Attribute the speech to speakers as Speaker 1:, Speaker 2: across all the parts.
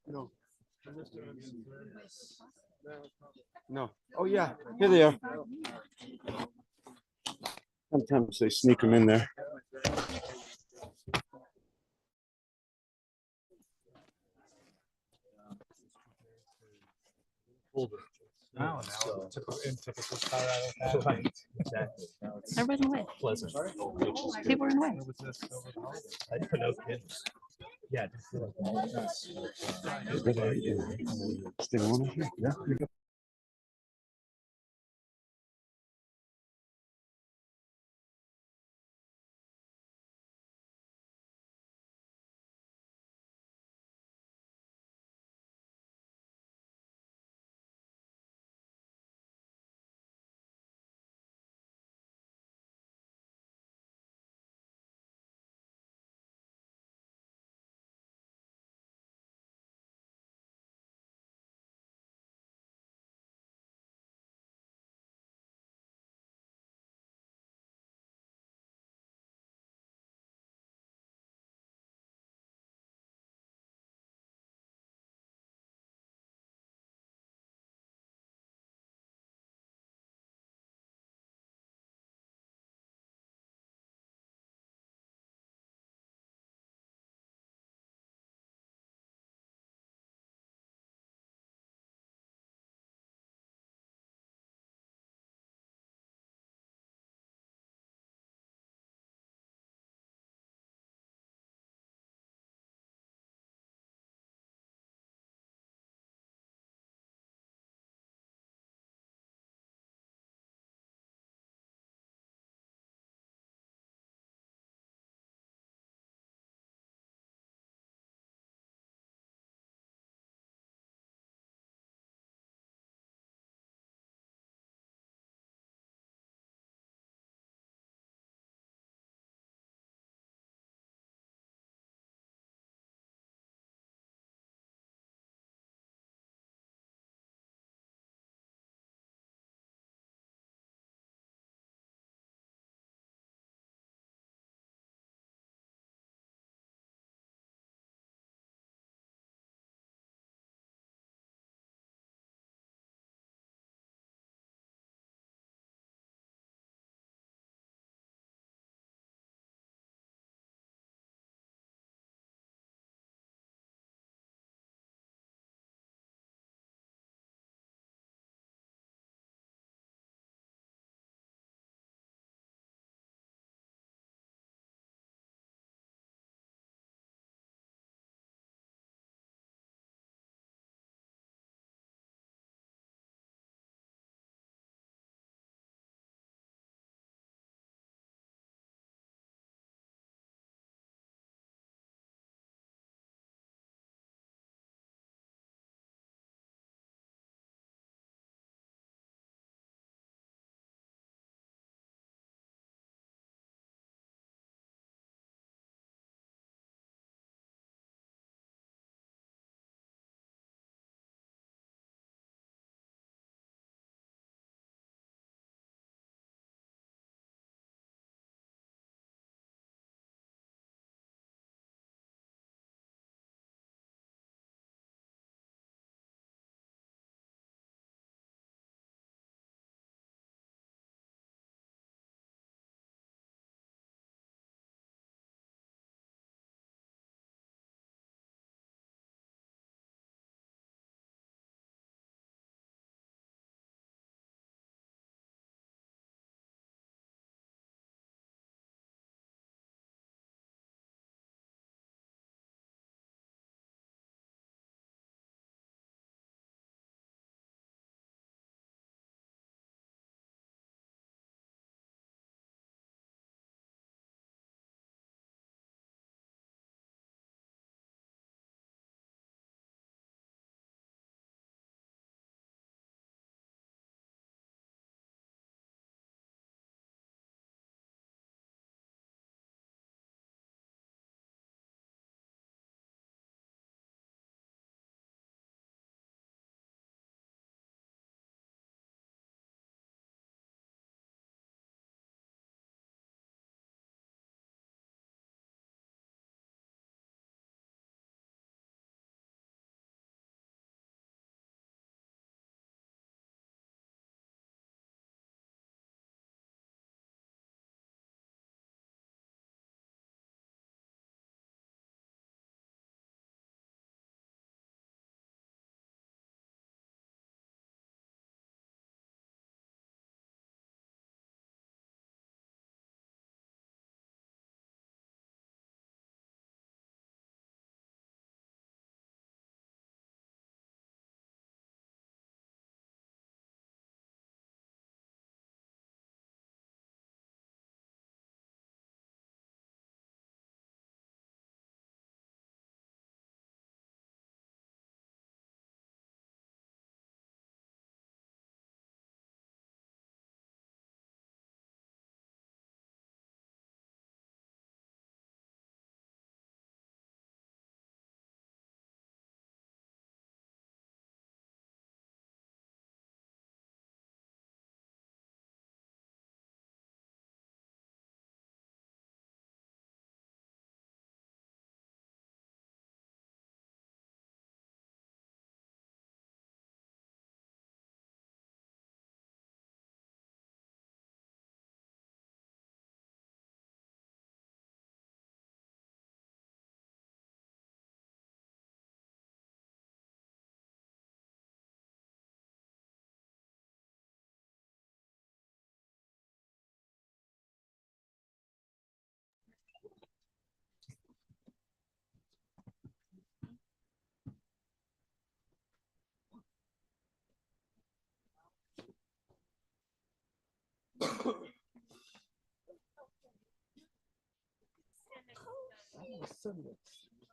Speaker 1: No. No. Oh yeah, here they are. Sometimes they sneak them in there.
Speaker 2: Wow, now in typical Colorado fashion.
Speaker 3: Exactly.
Speaker 4: Everybody's in the way.
Speaker 3: Pleasant.
Speaker 4: People are in the way.
Speaker 2: Where was this over the holidays?
Speaker 3: I don't know kids. Yeah, just feel like
Speaker 1: Stay on. Yeah.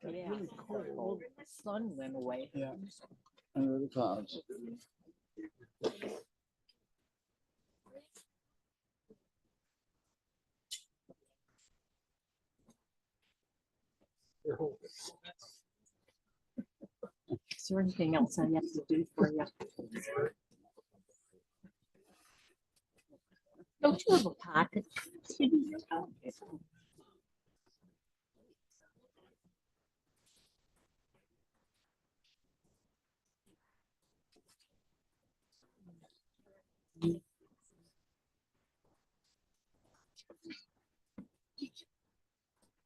Speaker 5: Yeah. Well, the sun went away.
Speaker 6: Yeah. Under the clouds.
Speaker 5: Is there anything else I have to do for you? Don't you have a pocket?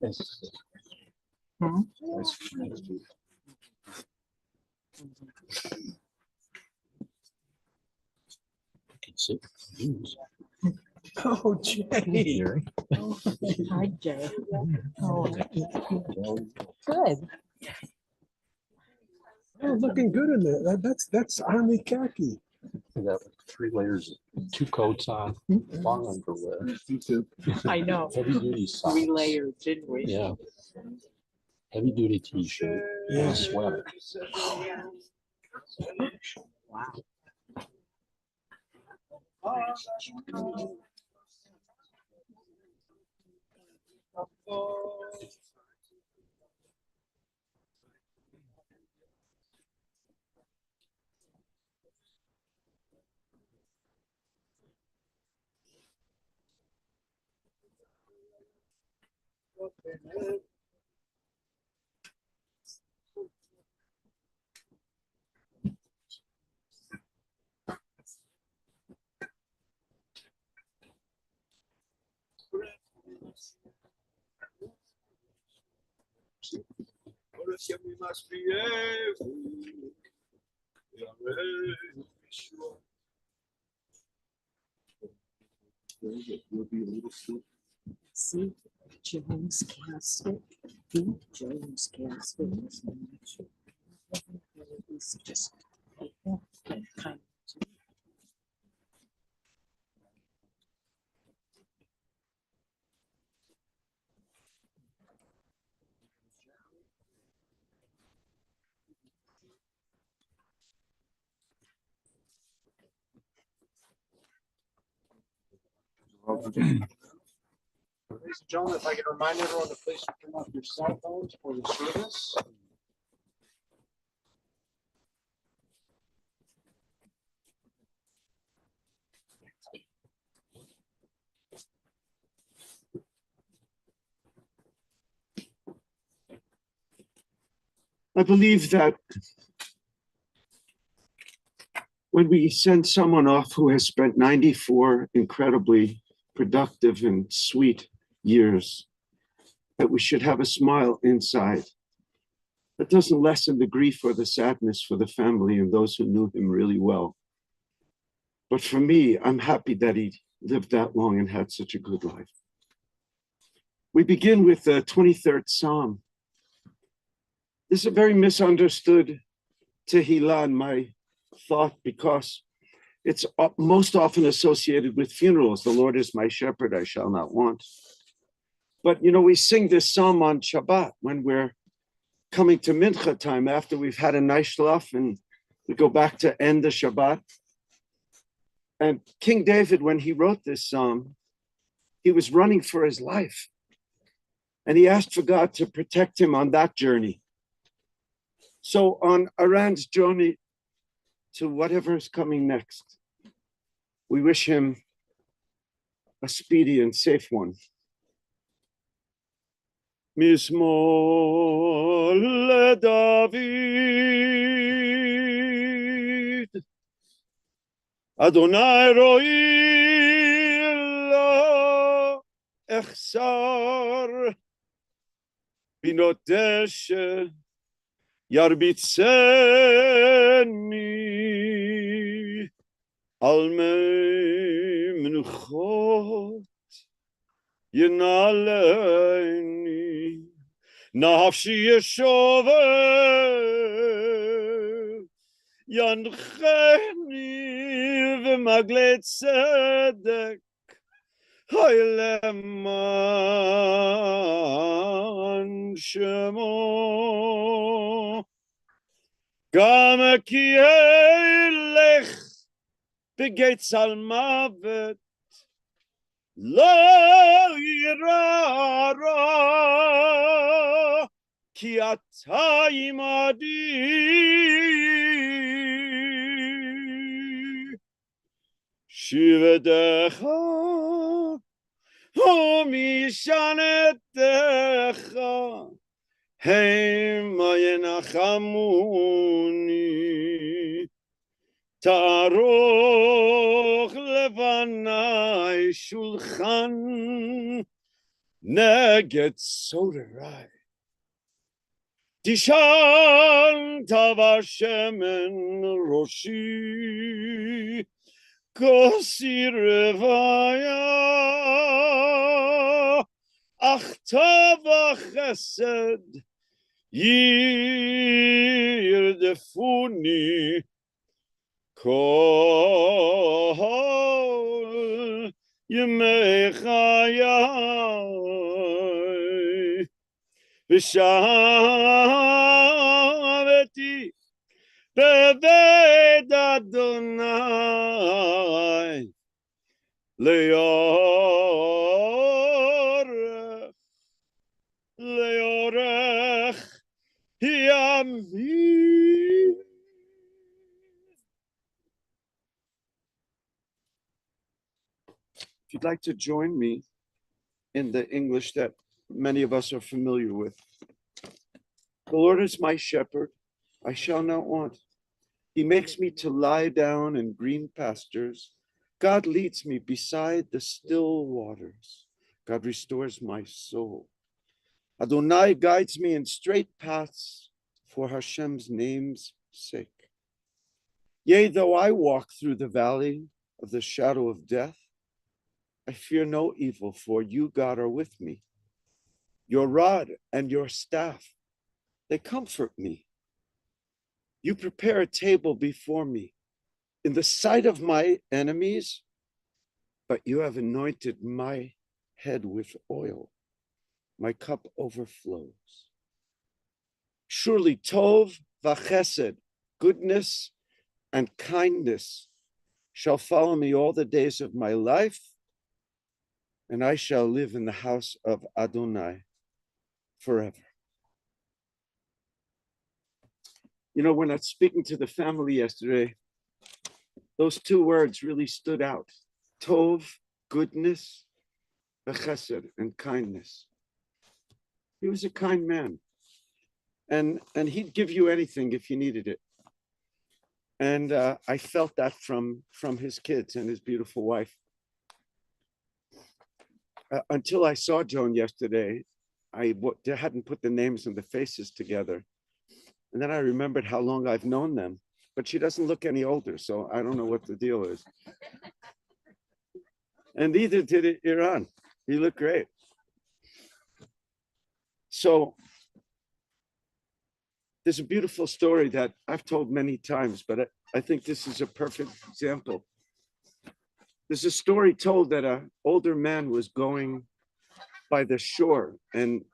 Speaker 6: Yes.
Speaker 5: Hmm?
Speaker 6: Oh, Jay.
Speaker 5: Hi, Jay. Oh, good.
Speaker 7: Oh, looking good in there. That's army khaki.
Speaker 3: I got 3 layers, 2 coats on, long underwear,
Speaker 5: I know.
Speaker 3: heavy duty socks.
Speaker 5: 3 layers, didn't we?
Speaker 3: Yeah. Heavy duty t-shirt and
Speaker 7: Yeah.
Speaker 3: a sweater.
Speaker 5: Wow. See, Jones casket. Jones casket. It's just kind of.
Speaker 2: Ladies and gentlemen, if I could remind everyone to please turn off your cell phones for the service.
Speaker 1: I believe that when we send someone off who has spent 94 incredibly productive and sweet years, that we should have a smile inside. That doesn't lessen the grief or the sadness for the family and those who knew him really well. But for me, I'm happy that he lived that long and had such a good life. We begin with the 23rd Psalm. This is a very misunderstood Tehillah in my thought because it's most often associated with funerals. The Lord is my shepherd, I shall not want. But, you know, we sing this psalm on Shabbat when we're coming to Mincha time after we've had a nice shlaf and we go back to end the Shabbat. And King David, when he wrote this psalm, he was running for his life. And he asked for God to protect him on that journey. So on Aran's journey to whatever is coming next, we wish him a speedy and safe one. Mizmor leDavid, Adonai ro'i lo echsar, binot deshe yarbitzeni, al mei menuchot ינעלני, נפשי ישובב, ינחני ומגלי צדק, היי למען שמו, גם כי אלך בגצל מוות, לא ירא רע, כי אתה עמדי. שבטך ומשענתך המה ינחמוני. תערוך לפניי שולחן נגד סורריי. תשענת בשמן ראשי, כוסי רוויה, אך טוב וחסד ירדפוני כל ימי חיי. ושבתי בבית אדוני לאורך ימים. If you'd like to join me in the English that many of us are familiar with. The Lord is my shepherd, I shall not want. He makes me to lie down in green pastures. God leads me beside the still waters. God restores my soul. Adonai guides me in straight paths for Hashem's name's sake. Yea, though I walk through the valley of the shadow of death, I fear no evil, for you, God, are with me. Your rod and your staff, they comfort me. You prepare a table before me in the sight of my enemies, but you have anointed my head with oil. My cup overflows. Surely Tov v'chesed, goodness and kindness shall follow me all the days of my life, and I shall live in the house of Adonai forever. You know, when I was speaking to the family yesterday, those two words really stood out. Tov, goodness, v'chesed, and kindness. He was a kind man. And he'd give you anything if you needed it. And I felt that from his kids and his beautiful wife. Until I saw Joan yesterday, I hadn't put the names and the faces together. And then I remembered how long I've known them. But she doesn't look any older, so I don't know what the deal is. And neither did Iran. He looked great. So there's a beautiful story that I've told many times, but I think this is a perfect example. There's a story told that an older man was going by the shore and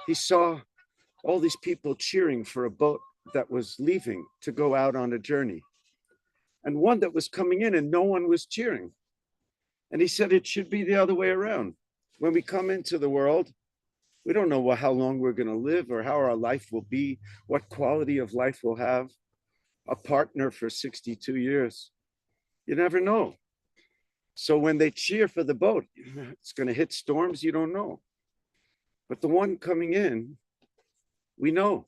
Speaker 1: he saw all these people cheering for a boat that was leaving to go out on a journey, and one that was coming in and no one was cheering. And he said it should be the other way around. When we come into the world, we don't know how long we're going to live or how our life will be, what quality of life we'll have. A partner for 62 years. You never know. So when they cheer for the boat, it's going to hit storms, you don't know. But the one coming in, we know,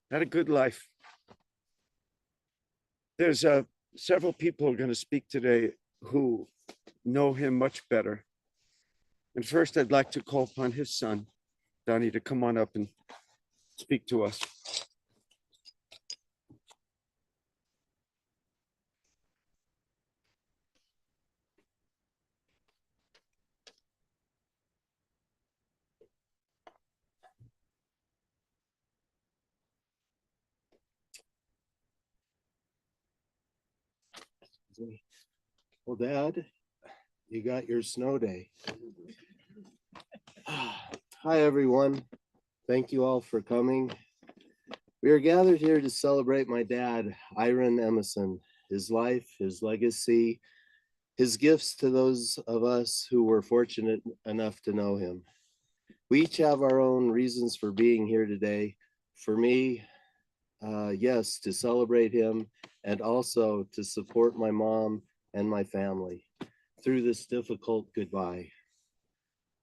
Speaker 1: had a good life. There's several people who are going to speak today who know him much better. And first, I'd like to call upon his son, Donnie, to come on up and speak to us.
Speaker 8: Well, Dad, you got your snow day. Hi, everyone. Thank you all for coming. We are gathered here to celebrate my dad, Iron Emeson, his life, his legacy, his gifts to those of us who were fortunate enough to know him. We each have our own reasons for being here today. For me, yes, to celebrate him and also to support my mom and my family through this difficult goodbye.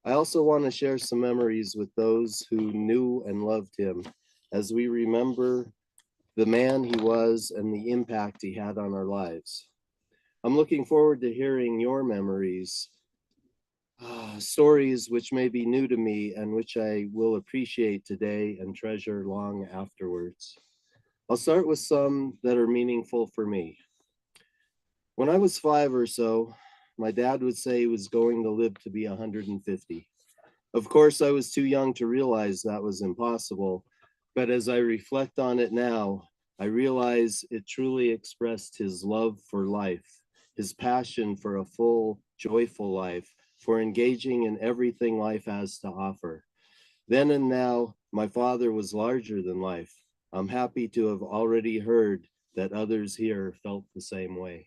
Speaker 8: I also want to share some memories with those who knew and loved him as we remember the man he was and the impact he had on our lives. I'm looking forward to hearing your memories, stories which may be new to me and which I will appreciate today and treasure long afterwards. I'll start with some that are meaningful for me. When I was 5 or so, my dad would say he was going to live to be 150. Of course, I was too young to realize that was impossible, but as I reflect on it now, I realize it truly expressed his love for life, his passion for a full, joyful life, for engaging in everything life has to offer. Then and now, my father was larger than life. I'm happy to have already heard that others here felt the same way.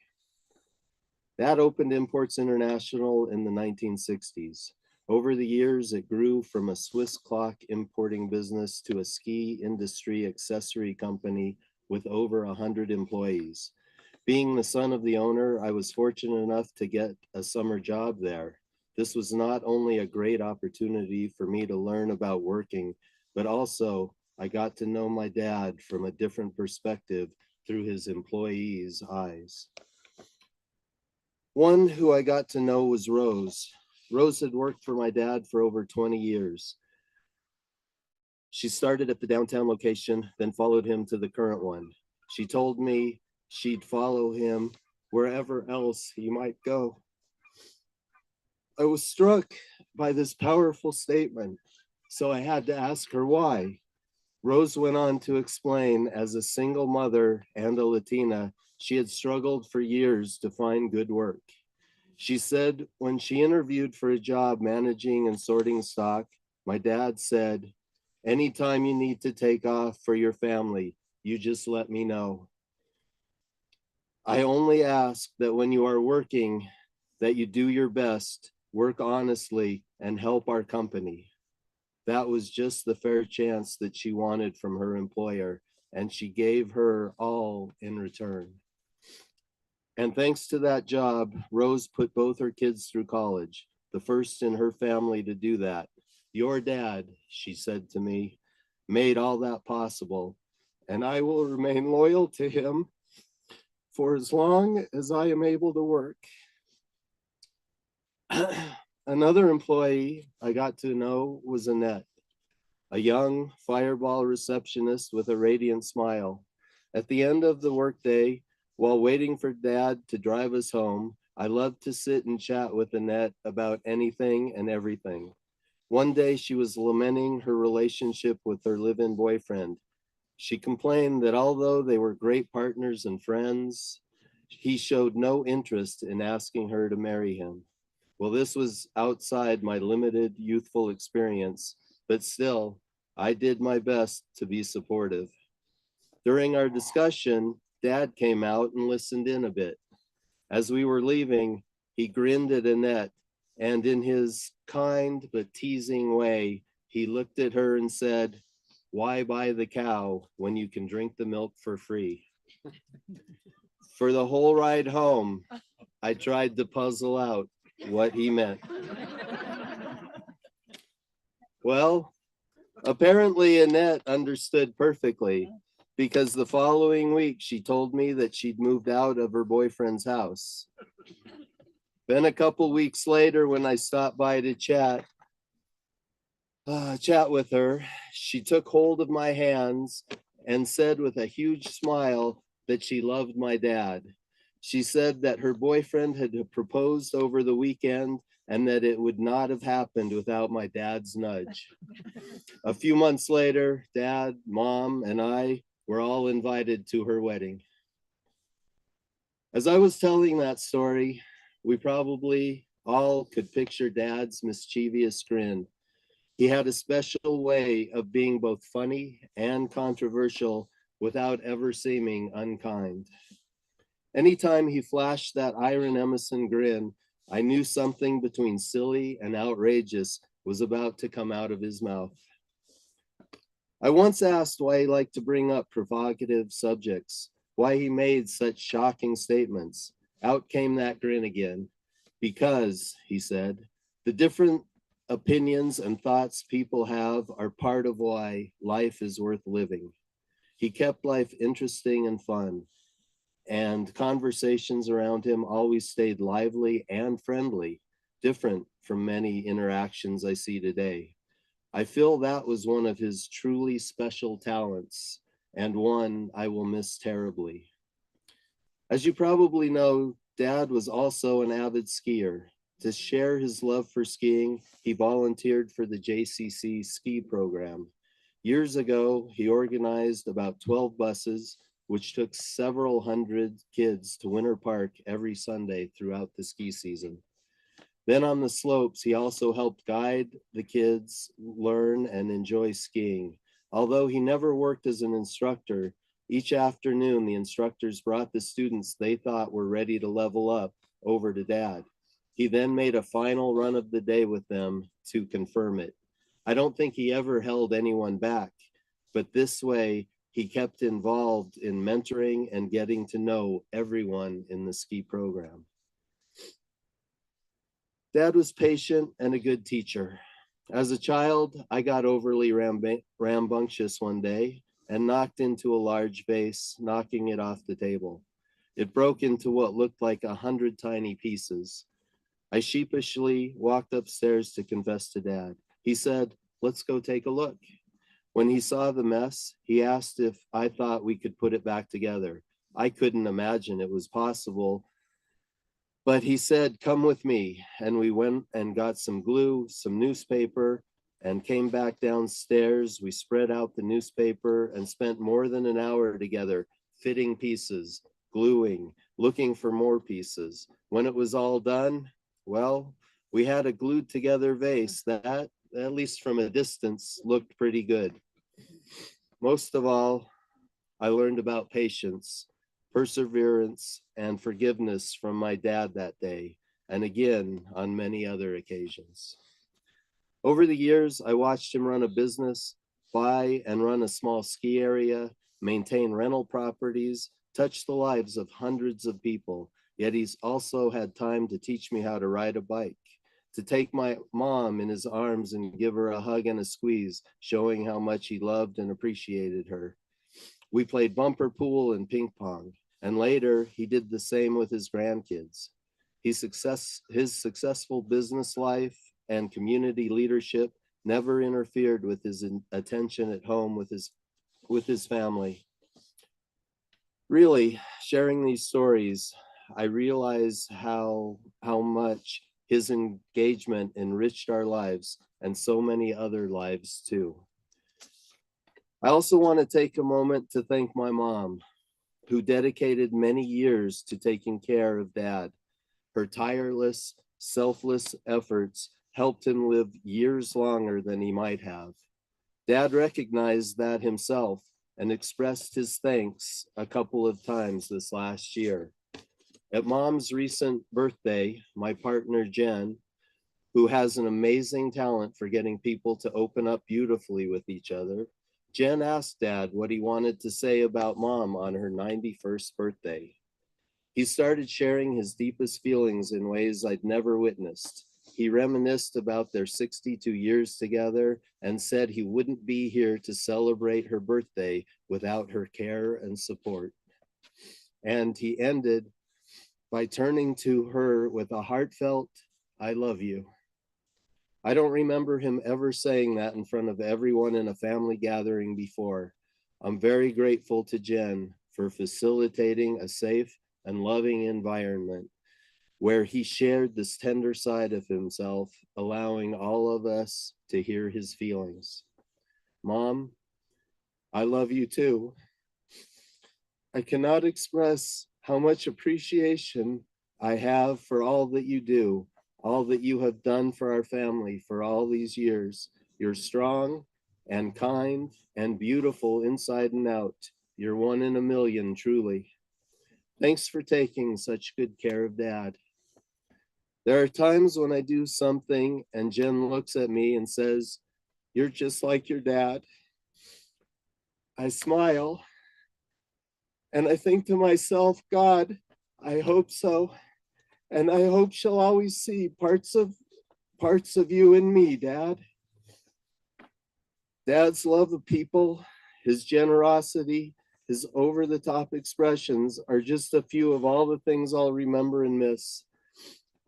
Speaker 8: Dad opened Imports International in the 1960s. Over the years, it grew from a Swiss clock importing business to a ski industry accessory company with over 100 employees. Being the son of the owner, I was fortunate enough to get a summer job there. This was not only a great opportunity for me to learn about working, but also I got to know my dad from a different perspective through his employees' eyes. One who I got to know was Rose. Rose had worked for my dad for over 20 years. She started at the downtown location, then followed him to the current one. She told me she'd follow him wherever else he might go. I was struck by this powerful statement, so I had to ask her why. Rose went on to explain, as a single mother and a Latina, she had struggled for years to find good work. She said when she interviewed for a job managing and sorting stock, my dad said, "Anytime you need to take off for your family, you just let me know. I only ask that when you are working, that you do your best, work honestly, and help our company." That was just the fair chance that she wanted from her employer, and she gave her all in return. And thanks to that job, Rose put both her kids through college, the first in her family to do that. Your dad, she said to me, made all that possible, and I will remain loyal to him for as long as I am able to work. Another employee I got to know was Annette, a young fireball receptionist with a radiant smile. At the end of the workday, while waiting for Dad to drive us home, I loved to sit and chat with Annette about anything and everything. One day she was lamenting her relationship with her live-in boyfriend. She complained that although they were great partners and friends, he showed no interest in asking her to marry him. Well, this was outside my limited youthful experience, but still, I did my best to be supportive. During our discussion, Dad came out and listened in a bit. As we were leaving, he grinned at Annette, and in his kind but teasing way, he looked at her and said, "Why buy the cow when you can drink the milk for free?" For the whole ride home, I tried to puzzle out what he meant. Well, apparently Annette understood perfectly, because the following week she told me that she'd moved out of her boyfriend's house. Then a couple weeks later, when I stopped by to chat with her, she took hold of my hands and said with a huge smile that she loved my dad. She said that her boyfriend had proposed over the weekend and that it would not have happened without my dad's nudge. A few months later, Dad, Mom, and I were all invited to her wedding. As I was telling that story, we probably all could picture Dad's mischievous grin. He had a special way of being both funny and controversial without ever seeming unkind. Anytime he flashed that Iron Emeson grin, I knew something between silly and outrageous was about to come out of his mouth. I once asked why he liked to bring up provocative subjects, why he made such shocking statements. Out came that grin again. Because, he said, the different opinions and thoughts people have are part of why life is worth living. He kept life interesting and fun, and conversations around him always stayed lively and friendly, different from many interactions I see today. I feel that was one of his truly special talents, and one I will miss terribly. As you probably know, Dad was also an avid skier. To share his love for skiing, he volunteered for the JCC ski program. Years ago, he organized about 12 buses, which took several hundred kids to Winter Park every Sunday throughout the ski season. Then on the slopes, he also helped guide the kids learn and enjoy skiing. Although he never worked as an instructor, each afternoon the instructors brought the students they thought were ready to level up over to Dad. He then made a final run of the day with them to confirm it. I don't think he ever held anyone back, but this way he kept involved in mentoring and getting to know everyone in the ski program. Dad was patient and a good teacher. As a child, I got overly rambunctious one day and knocked into a large vase, knocking it off the table. It broke into what looked like 100 tiny pieces. I sheepishly walked upstairs to confess to Dad. He said, "Let's go take a look." When he saw the mess, he asked if I thought we could put it back together. I couldn't imagine it was possible, but he said, "Come with me." And we went and got some glue, some newspaper, and came back downstairs. We spread out the newspaper and spent more than an hour together, fitting pieces, gluing, looking for more pieces. When it was all done, well, we had a glued together vase that, at least from a distance, looked pretty good. Most of all, I learned about patience, perseverance, and forgiveness from my dad that day, and again on many other occasions. Over the years, I watched him run a business, buy and run a small ski area, maintain rental properties, touch the lives of hundreds of people, yet he's also had time to teach me how to ride a bike, to take my mom in his arms and give her a hug and a squeeze, showing how much he loved and appreciated her. We played bumper pool and ping pong, and later he did the same with his grandkids. His successful business life and community leadership never interfered with his attention at home with his family. Really, sharing these stories, I realize how much his engagement enriched our lives and so many other lives too. I also want to take a moment to thank my mom, who dedicated many years to taking care of Dad. Her tireless, selfless efforts helped him live years longer than he might have. Dad recognized that himself and expressed his thanks a couple of times this last year. At Mom's recent birthday, my partner Jen, who has an amazing talent for getting people to open up beautifully with each other, Jen asked Dad what he wanted to say about Mom on her 91st birthday. He started sharing his deepest feelings in ways I'd never witnessed. He reminisced about their 62 years together and said he wouldn't be here to celebrate her birthday without her care and support. And he ended by turning to her with a heartfelt, "I love you." I don't remember him ever saying that in front of everyone in a family gathering before. I'm very grateful to Jen for facilitating a safe and loving environment where he shared this tender side of himself, allowing all of us to hear his feelings. Mom, I love you too. I cannot express how much appreciation I have for all that you do, all that you have done for our family for all these years. You're strong and kind and beautiful inside and out. You're one in a million, truly. Thanks for taking such good care of Dad. There are times when I do something and Jen looks at me and says, "You're just like your dad." I smile and I think to myself, God, I hope so. And I hope she'll always see parts of you in me, Dad. Dad's love of people, his generosity, his over-the-top expressions are just a few of all the things I'll remember and miss.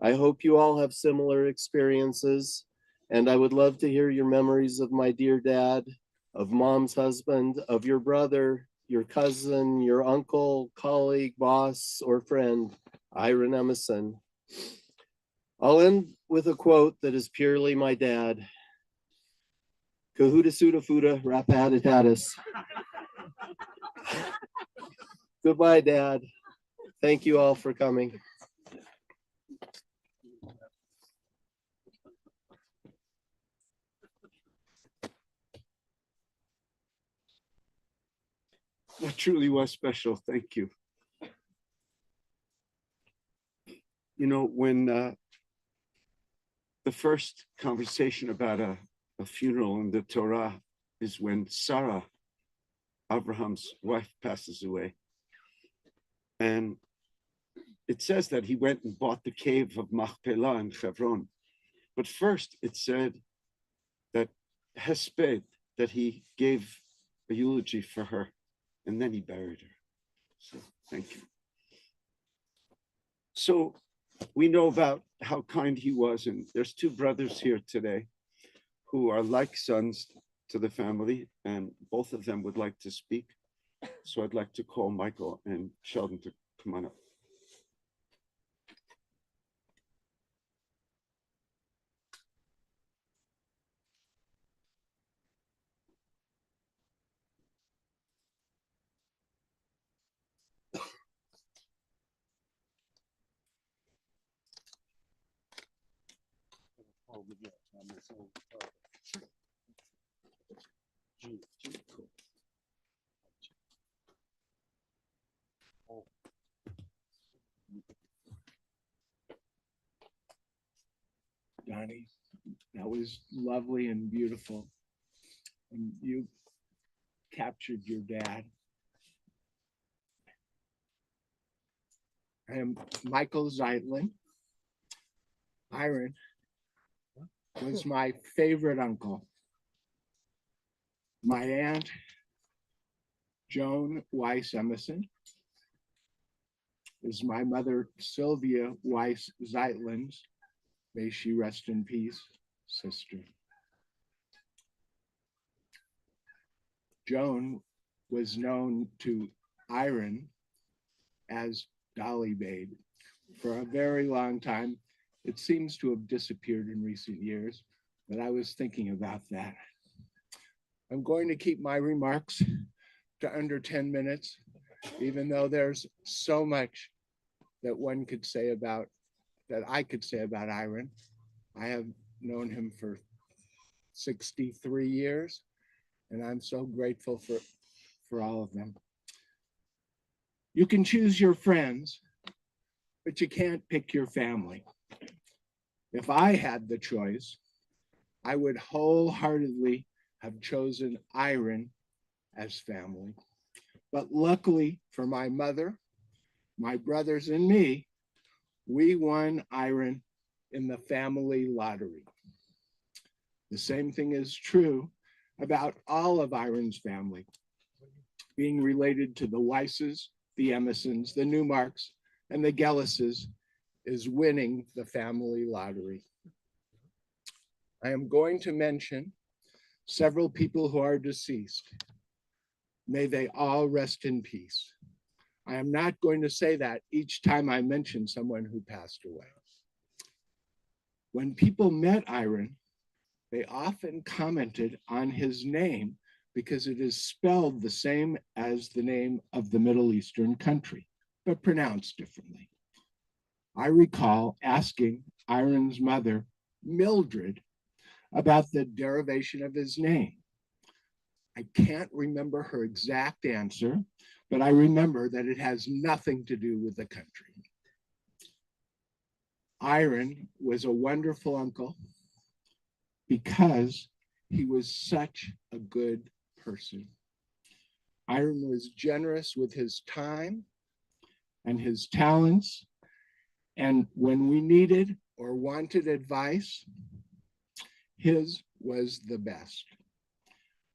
Speaker 8: I hope you all have similar experiences, and I would love to hear your memories of my dear dad, of Mom's husband, of your brother, your cousin, your uncle, colleague, boss, or friend, Iron Emeson. I'll end with a quote that is purely my dad. Kahuta suda fuda rapatatatus. Goodbye, Dad. Thank you all for coming.
Speaker 1: That truly was special. Thank you. You know, when the first conversation about a funeral in the Torah is when Sarah, Abraham's wife, passes away. And it says that he went and bought the cave of Machpelah in Hebron. But first it said that Hesped, that he gave a eulogy for her, and then he buried her. So thank you. So we know about how kind he was, and there's two brothers here today who are like sons to the family, and both of them would like to speak. So I'd like to call Michael and Sheldon to come on up.
Speaker 6: Donnie, that was lovely and beautiful. And you captured your dad. I am Michael Zeitlin. Iron was my favorite uncle. My aunt, Joan Weiss Emeson, is my mother, Sylvia Weiss Zeitlin's, may she rest in peace, sister. Joan was known to Iron as Dolly Babe for a very long time. It seems to have disappeared in recent years, but I was thinking about that. I'm going to keep my remarks to under 10 minutes, even though there's so much that one could say about, that I could say about Iron. I have known him for 63 years, and I'm so grateful for all of them. You can choose your friends, but you can't pick your family. If I had the choice, I would wholeheartedly have chosen Iron as family. But luckily for my mother, my brothers, and me, we won Iron in the family lottery. The same thing is true about all of Iron's family, being related to the Weisses, the Emersons, the Newmarks, and the Gellises, is winning the family lottery. I am going to mention several people who are deceased. May they all rest in peace. I am not going to say that each time I mention someone who passed away. When people met Iron, they often commented on his name because it is spelled the same as the name of the Middle Eastern country, but pronounced differently. I recall asking Iron's mother, Mildred, about the derivation of his name. I can't remember her exact answer, but I remember that it has nothing to do with the country. Iron was a wonderful uncle because he was such a good person. Iron was generous with his time and his talents, and when we needed or wanted advice, his was the best.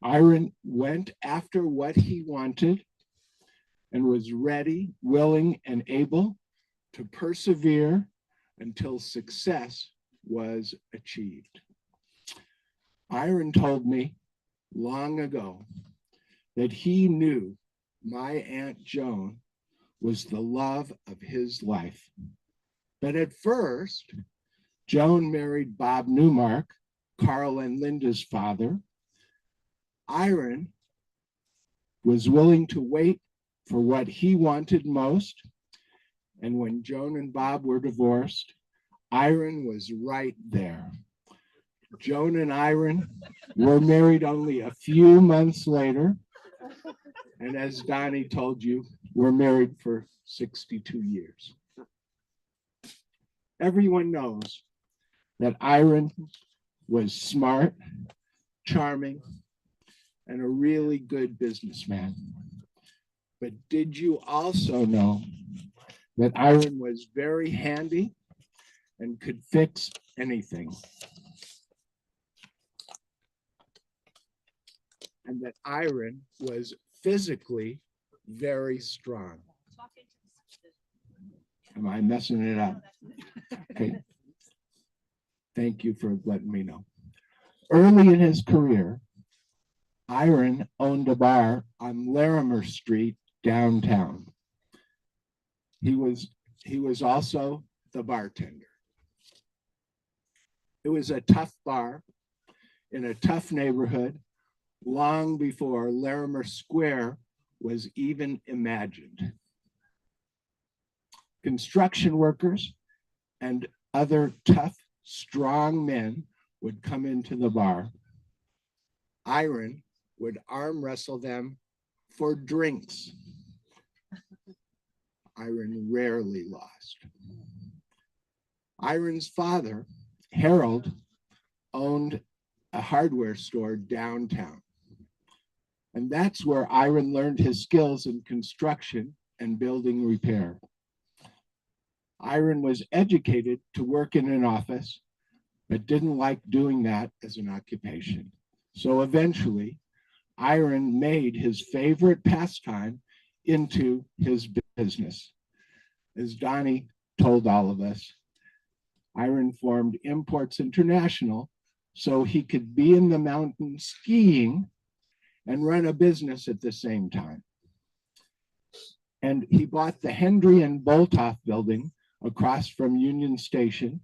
Speaker 6: Iron went after what he wanted and was ready, willing, and able to persevere until success was achieved. Iron told me long ago that he knew my Aunt Joan was the love of his life. But at first, Joan married Bob Newmark, Carl and Linda's father. Iron was willing to wait for what he wanted most. And when Joan and Bob were divorced, Iron was right there. Joan and Iron were married only a few months later. And as Donnie told you, we're married for 62 years. Everyone knows that Iron was smart, charming, and a really good businessman. But did you also know that Iron was very handy and could fix anything? And that Iron was physically very strong. Am I messing it up? Okay. Thank you for letting me know. Early in his career, Iron owned a bar on Larimer Street downtown. He was also the bartender. It was a tough bar in a tough neighborhood long before Larimer Square was even imagined. Construction workers and other tough, strong men would come into the bar. Iron would arm wrestle them for drinks. Iron rarely lost. Iron's father, Harold, owned a hardware store downtown. And that's where Iron learned his skills in construction and building repair. Iron was educated to work in an office, but didn't like doing that as an occupation. So eventually, Iron made his favorite pastime into his business. As Donnie told all of us, Iron formed Imports International so he could be in the mountains skiing and run a business at the same time. And he bought the Hendry and Boltoff building across from Union Station,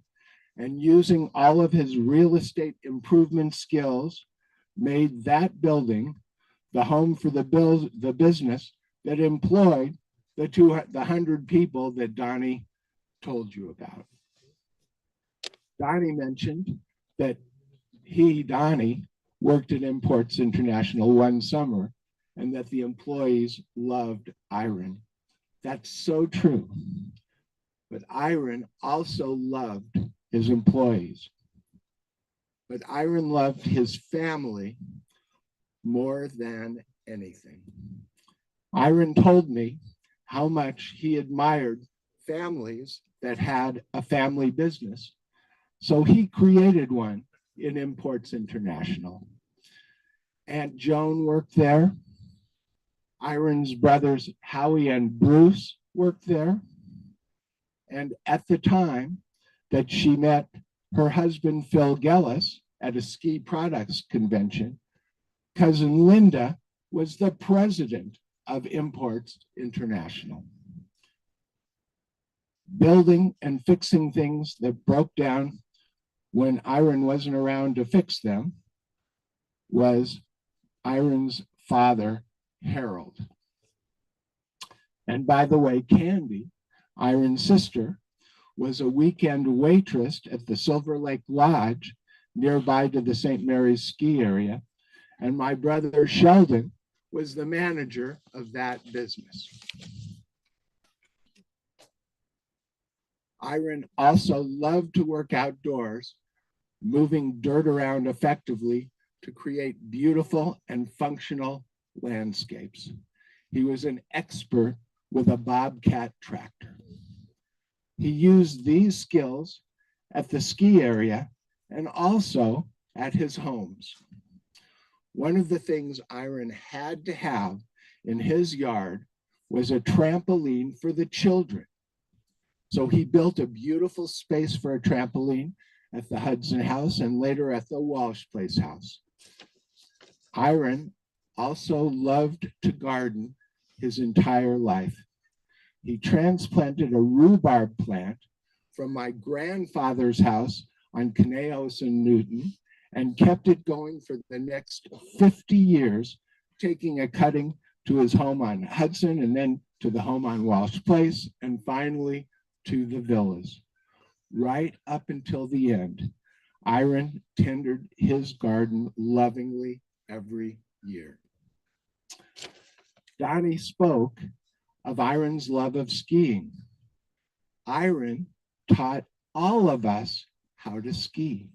Speaker 6: and using all of his real estate improvement skills, made that building the home for the business that employed the 100 people that Donnie told you about. Donnie mentioned that Donnie, worked at Imports International one summer, and that the employees loved Iron. That's so true. But Iron also loved his employees. But Iron loved his family more than anything. Iron told me how much he admired families that had a family business. So he created one in Imports International. Aunt Joan worked there. Iron's brothers, Howie and Bruce, worked there. And at the time that she met her husband, Phil Gellis, at a ski products convention, cousin Linda was the president of Imports International. Building and fixing things that broke down when Iron wasn't around to fix them was Iron's father, Harold. And by the way, Candy, Iron's sister, was a weekend waitress at the Silver Lake Lodge nearby to the St. Mary's ski area, and my brother Sheldon was the manager of that business. Iron also loved to work outdoors, moving dirt around effectively to create beautiful and functional landscapes. He was an expert with a Bobcat tractor. He used these skills at the ski area and also at his homes. One of the things Iron had to have in his yard was a trampoline for the children. So he built a beautiful space for a trampoline at the Hudson House and later at the Walsh Place house. Iron also loved to garden his entire life. He transplanted a rhubarb plant from my grandfather's house on Caneos and Newton and kept it going for the next 50 years, taking a cutting to his home on Hudson and then to the home on Walsh Place and finally to the villas. Right up until the end, Iron tended his garden lovingly every year. Donnie spoke of Iron's love of skiing. Iron taught all of us how to ski.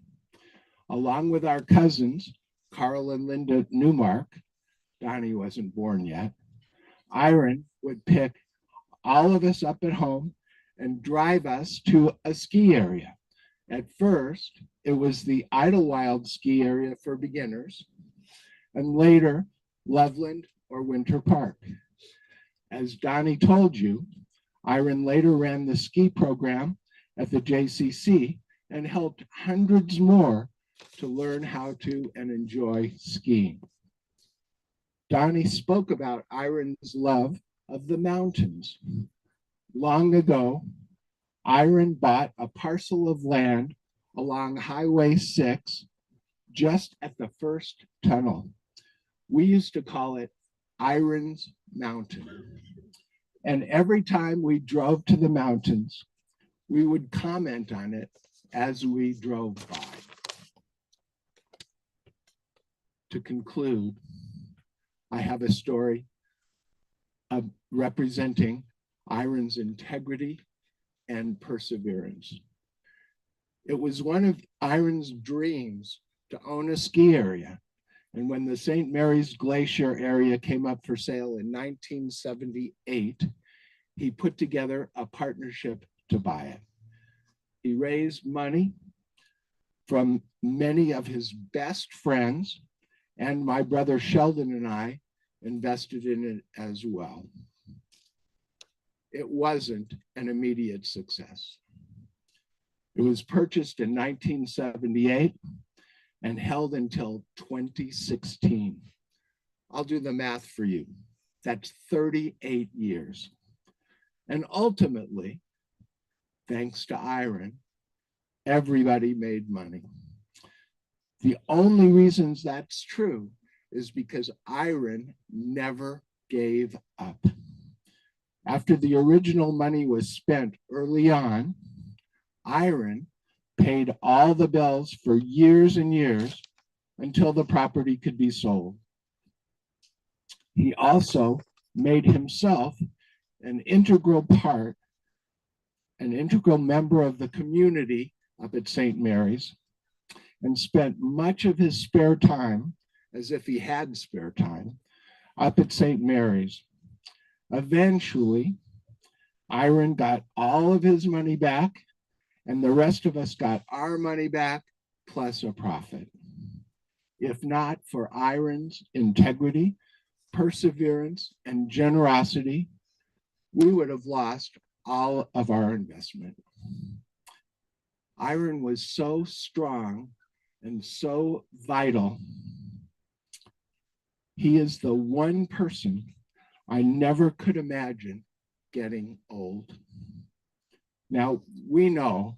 Speaker 6: Along with our cousins, Carl and Linda Newmark, Donnie wasn't born yet, Iron would pick all of us up at home and drive us to a ski area. At first, it was the Idlewild ski area for beginners, and later, Loveland or Winter Park. As Donnie told you, Iron later ran the ski program at the JCC and helped hundreds more to learn how to and enjoy skiing. Donnie spoke about Iron's love of the mountains. Long ago, Iron bought a parcel of land along Highway 6 just at the first tunnel. We used to call it Iron's Mountain. And every time we drove to the mountains, we would comment on it as we drove by. To conclude, I have a story of representing Iron's integrity and perseverance. It was one of Iron's dreams to own a ski area. And when the St. Mary's Glacier area came up for sale in 1978, he put together a partnership to buy it. He raised money from many of his best friends, and my brother Sheldon and I invested in it as well. It wasn't an immediate success. It was purchased in 1978 and held until 2016. I'll do the math for you. That's 38 years. And ultimately, thanks to Iron, everybody made money. The only reasons that's true is because Iron never gave up. After the original money was spent early on, Iron paid all the bills for years and years until the property could be sold. He also made himself an integral part, an integral member of the community up at St. Mary's, and spent much of his spare time, as if he had spare time, up at St. Mary's. Eventually, Iron got all of his money back, and the rest of us got our money back plus a profit. If not for Iron's integrity, perseverance, and generosity, we would have lost all of our investment. Iron was so strong and so vital. He is the one person I never could imagine getting old. Now, we know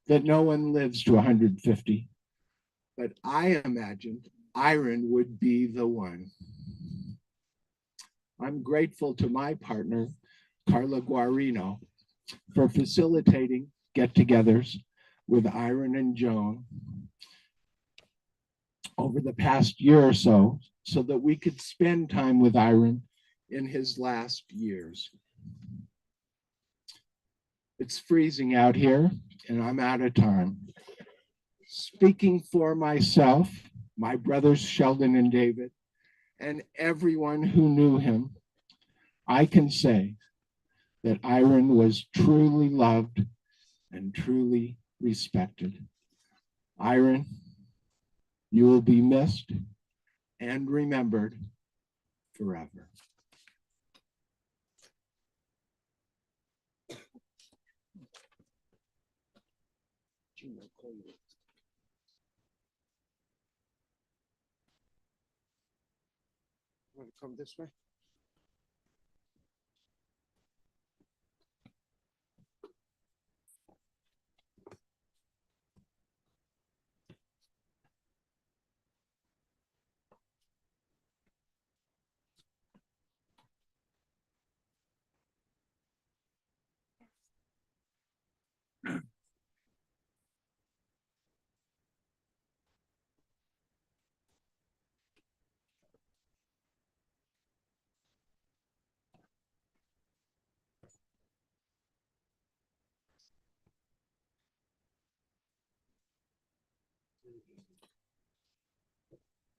Speaker 6: that no one lives to 150, but I imagined Iron would be the one. I'm grateful to my partner, Carla Guarino, for facilitating get-togethers with Iron and Joan. over the past year or so that we could spend time with Iron in his last years. It's freezing out here and I'm out of time. Speaking for myself, my brothers Sheldon and David, and everyone who knew him, I can say that Iron was truly loved and truly respected. Iron, you will be missed and remembered forever.
Speaker 1: Want to come this way?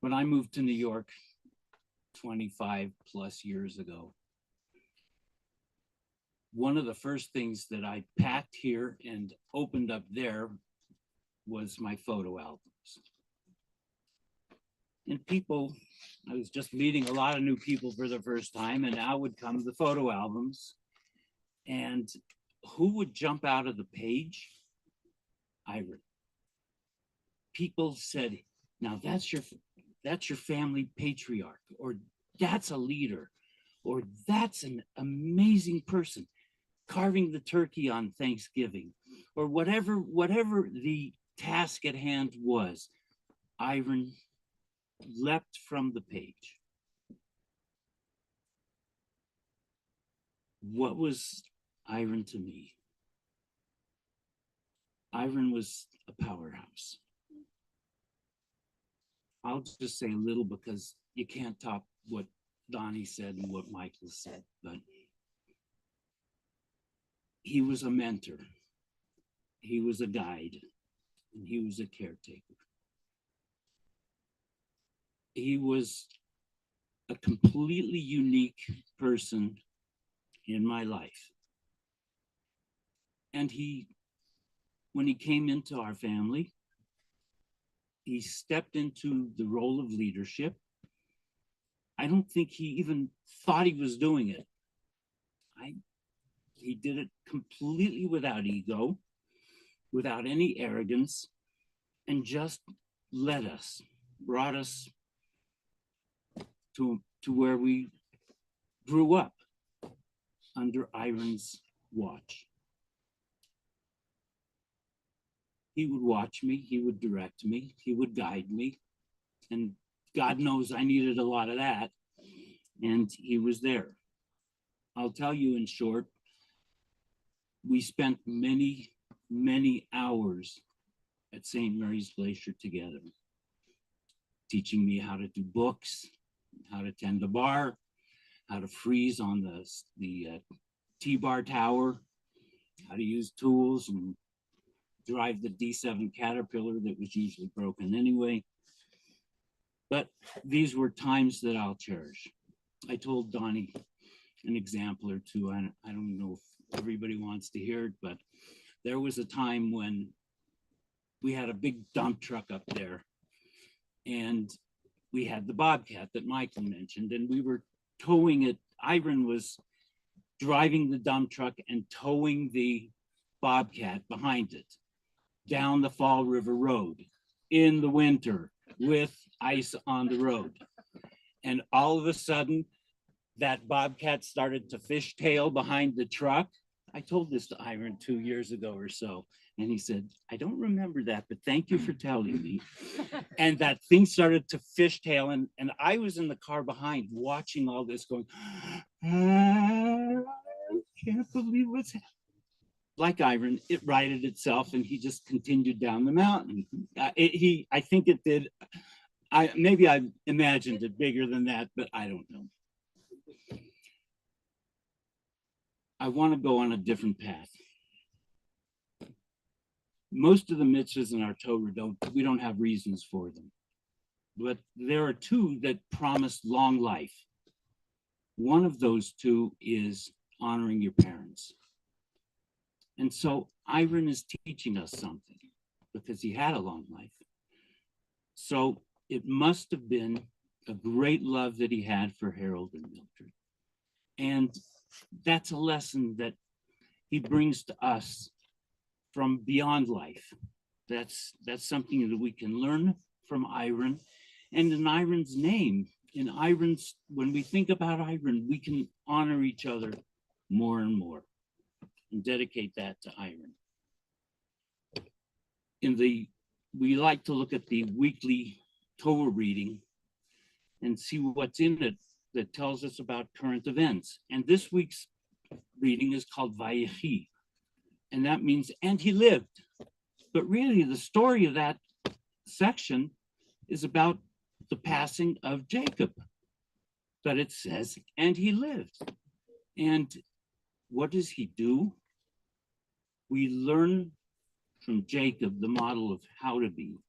Speaker 9: When I moved to New York 25 plus years ago, one of the first things that I packed here and opened up there was my photo albums. And people, I was just meeting a lot of new people for the first time, and out would come the photo albums. And who would jump out of the page? Iron. People said, now that's your family patriarch, or that's a leader, or that's an amazing person carving the turkey on Thanksgiving, or whatever the task at hand was. Iron leapt from the page. What was Iron to me? Iron was a powerhouse. I'll just say a little because you can't top what Donnie said and what Michael said, but he was a mentor, he was a guide, and he was a caretaker. He was a completely unique person in my life. And when he came into our family, he stepped into the role of leadership. I don't think he even thought he was doing it. He did it completely without ego, without any arrogance, and just led us, brought us to where we grew up under Iron's watch. He would watch me, he would direct me, he would guide me, and God knows I needed a lot of that, and he was there. I'll tell you in short, we spent many, many hours at St. Mary's Glacier together, teaching me how to do books, how to tend a bar, how to freeze on the T-bar tower, how to use tools and drive the D7 Caterpillar that was usually broken anyway. But these were times that I'll cherish. I told Donnie an example or two. I don't know if everybody wants to hear it, but there was a time when we had a big dump truck up there, and we had the Bobcat that Michael mentioned, and we were towing it. Iron was driving the dump truck and towing the Bobcat behind it down the Fall River Road in the winter with ice on the road. And all of a sudden, that Bobcat started to fishtail behind the truck. I told this to Iron 2 years ago or so, and he said, I don't remember that, but thank you for telling me. And that thing started to fishtail, and I was in the car behind watching all this going, I can't believe what's happening. Like Iron, it righted itself and he just continued down the mountain. I think it did maybe I imagined it bigger than that, but I don't know. I want to go on a different path. Most of the mitzvahs in our Torah we don't have reasons for them. But there are two that promise long life. One of those two is honoring your parents. And so Iron is teaching us something because he had a long life. So it must have been a great love that he had for Harold and Mildred. And that's a lesson that he brings to us from beyond life. That's something that we can learn from Iron. And in Iron's name, when we think about Iron, we can honor each other more and more and dedicate that to Iron. We like to look at the weekly Torah reading and see what's in it that tells us about current events. And this week's reading is called Vayechi, and that means, and he lived. But really, the story of that section is about the passing of Jacob. But it says, and he lived. And what does he do? We learn from Jacob the model of how to be.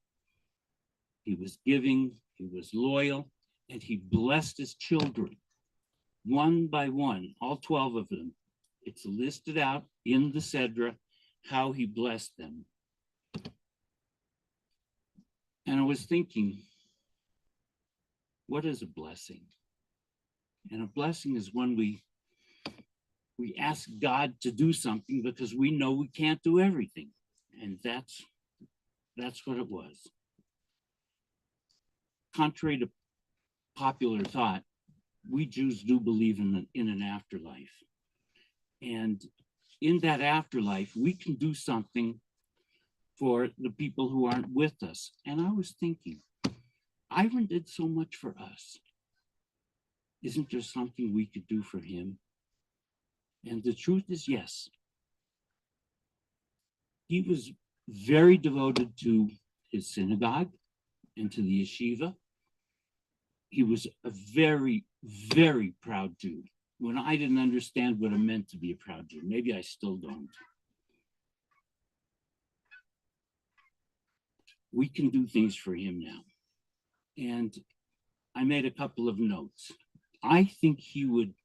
Speaker 9: He was giving, he was loyal, and he blessed his children one by one, all 12 of them. It's listed out in the Sedra how he blessed them. And I was thinking, what is a blessing? And a blessing is when we ask God to do something because we know we can't do everything. And that's what it was. Contrary to popular thought, we Jews do believe in an afterlife. And in that afterlife, we can do something for the people who aren't with us. And I was thinking, Ivan did so much for us. Isn't there something we could do for him? And the truth is, yes. He was very devoted to his synagogue and to the yeshiva. He was a very, very proud Jew. When I didn't understand what it meant to be a proud Jew, maybe I still don't. We can do things for him now. And I made a couple of notes. I think he would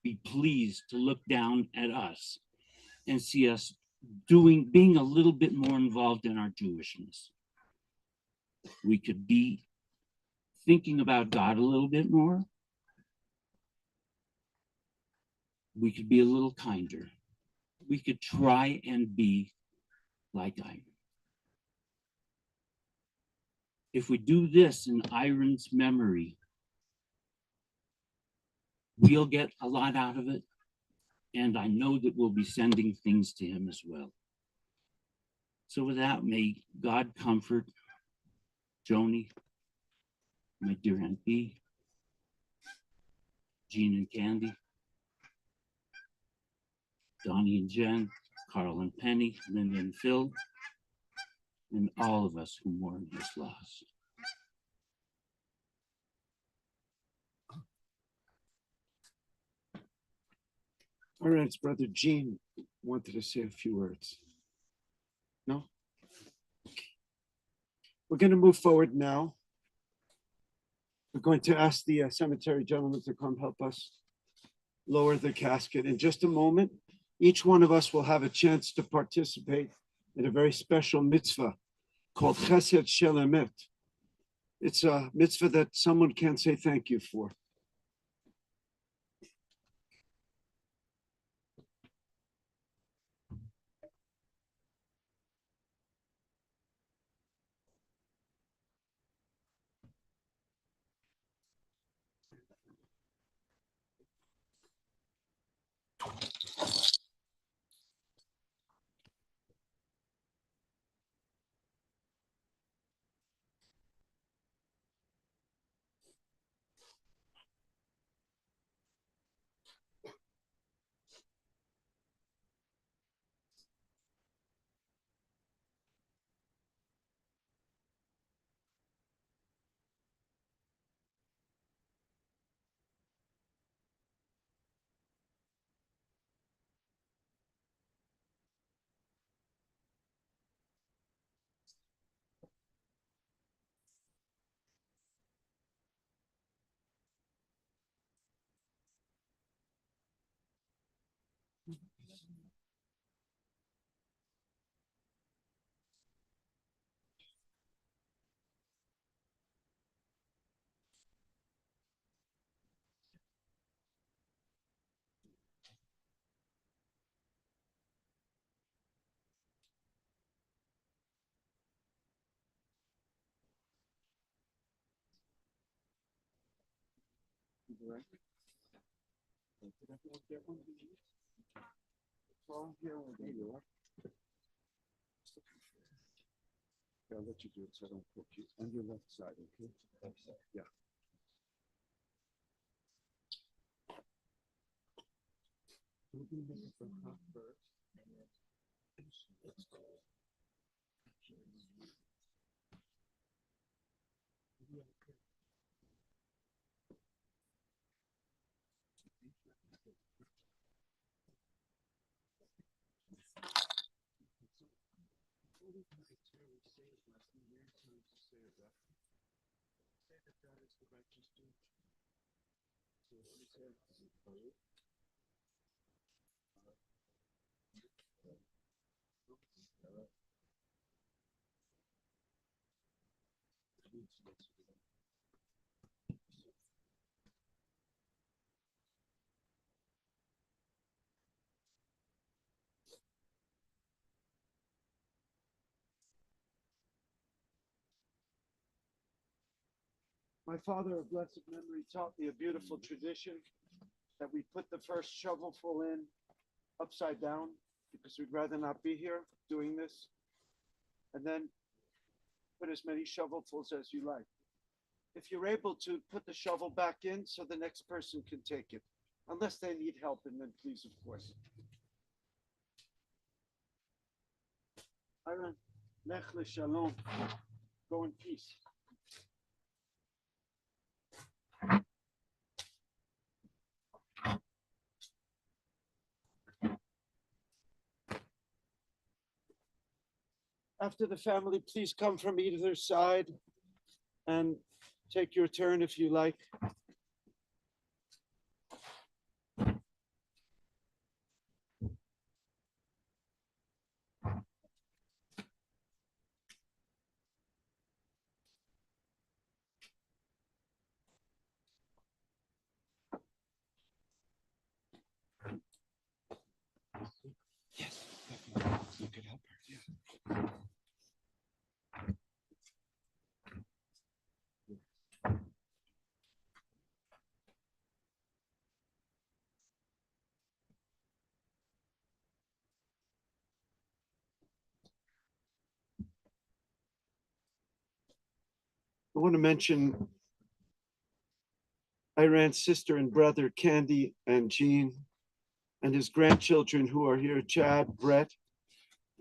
Speaker 9: be pleased to look down at us and see us being a little bit more involved in our Jewishness. We could be thinking about God a little bit more. We could be a little kinder. We could try and be like Iron. If we do this in Iron's memory, we'll get a lot out of it. And I know that we'll be sending things to him as well. So with that, may God comfort Joni, my dear Aunt B, Jean and Candy, Donnie and Jen, Carl and Penny, Linda and Phil, and all of us who mourn his loss.
Speaker 1: All right, it's Brother Gene wanted to say a few words. No? Okay. We're going to move forward now. We're going to ask the cemetery gentleman to come help us lower the casket. In just a moment, each one of us will have a chance to participate in a very special mitzvah called Chesed Shel Emet. It's a mitzvah that someone can't say thank you for. I'll let you do it so I don't put you on your left side, okay? Yeah. My father of blessed memory taught me a beautiful tradition that we put the first shovelful in upside down because we'd rather not be here doing this. And then put as many shovelfuls as you like. If you're able to put the shovel back in so the next person can take it, unless they need help, and then please, of course. Aaron, lech shalom. Go in peace. After the family, please come from either side and take your turn if you like. Yes, definitely. You could help her. Yeah. I want to mention Iran's sister and brother, Candy and Jean, and his grandchildren who are here, Chad, Brett,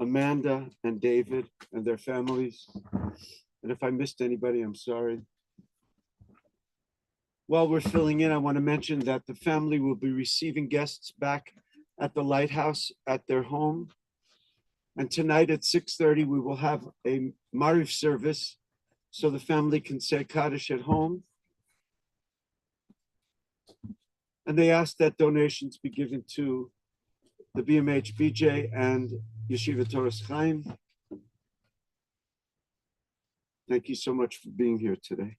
Speaker 1: Amanda, and David, and their families. And if I missed anybody, I'm sorry. While we're filling in, I want to mention that the family will be receiving guests back at the lighthouse at their home. And tonight at 6:30, we will have a Mariv service so the family can say Kaddish at home. And they ask that donations be given to the BMH BJ and Yeshiva Torah Chaim. Thank you so much for being here today.